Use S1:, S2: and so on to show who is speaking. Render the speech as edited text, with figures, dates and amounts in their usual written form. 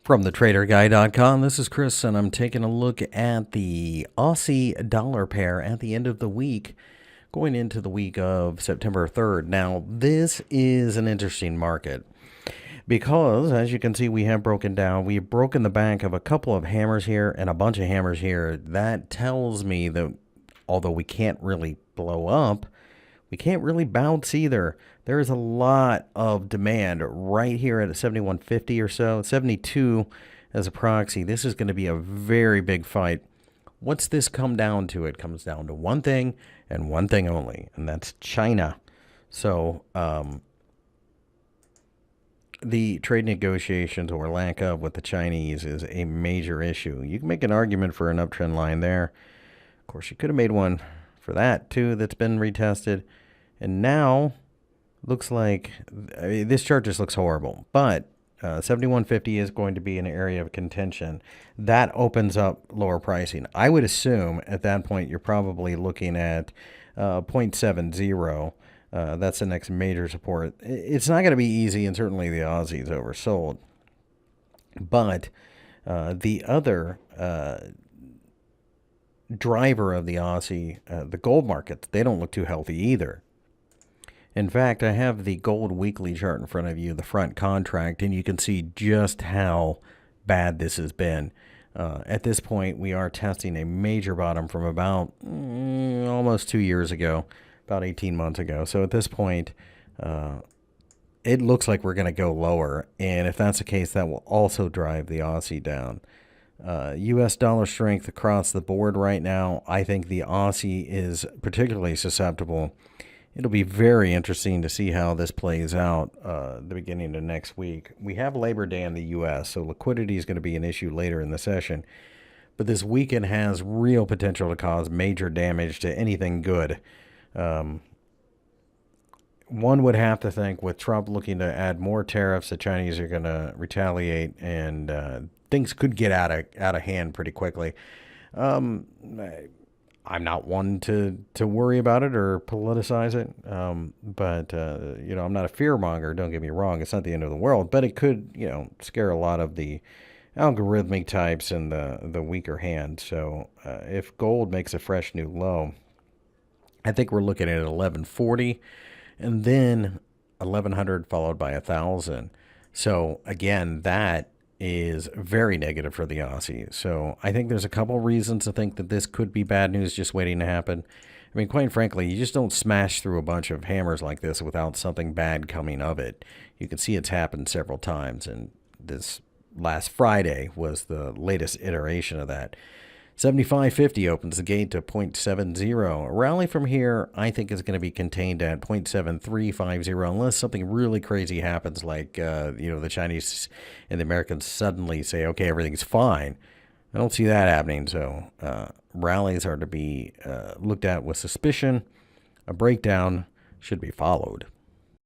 S1: From thetraderguy.com, this is Chris, and I'm taking a look at the Aussie dollar pair at the end of the week, going into the week of September 3rd. Now, this is an interesting market because, as you can see, we have broken down. We've broken the back of a couple of hammers here and a bunch of hammers here. That tells me that although we can't really blow up, we can't really bounce either. There is a lot of demand right here at 71.50 or so, 72 as a proxy. This is going to be a very big fight. What's this come down to? It comes down to one thing and one thing only, and that's China. So the trade negotiations or lack of with the Chinese is a major issue. You can make an argument for an uptrend line there. Of course, you could have made one for that too that's been retested. And now, looks like, this chart just looks horrible. But 71.50 is going to be an area of contention. That opens up lower pricing. I would assume at that point you're probably looking at 0.70. That's the next major support. It's not going to be easy, and certainly the Aussie's oversold. But the other driver of the Aussie, the gold markets, they don't look too healthy either. In fact, I have the gold weekly chart in front of you, the front contract, and you can see just how bad this has been. At this point, we are testing a major bottom from about almost 2 years ago, about 18 months ago. So at this point, it looks like we're going to go lower. And if that's the case, that will also drive the Aussie down. U.S. dollar strength across the board right now. I think the Aussie is particularly susceptible. It'll be very interesting to see how this plays out the beginning of next week. We have Labor Day in the U.S., so liquidity is going to be an issue later in the session. But this weekend has real potential to cause major damage to anything good. One would have to think with Trump looking to add more tariffs, the Chinese are going to retaliate, and things could get out of hand pretty quickly. I'm not one to worry about it or politicize it, but I'm not a fearmonger. Don't get me wrong; it's not the end of the world, but it could, scare a lot of the algorithmic types and the weaker hand. So if gold makes a fresh new low, I think we're looking at 1140, and then 1100 followed by 1000. So again, that is very negative for the Aussie. So I think there's a couple reasons to think that this could be bad news just waiting to happen. I mean, quite frankly, you just don't smash through a bunch of hammers like this without something bad coming of it. You can see it's happened several times, and this last Friday was the latest iteration of that. 75.50 opens the gate to 0.70. A rally from here, I think, is going to be contained at 0.7350 unless something really crazy happens, like the Chinese and the Americans suddenly say, okay, everything's fine. I don't see that happening. So rallies are to be looked at with suspicion. A breakdown should be followed.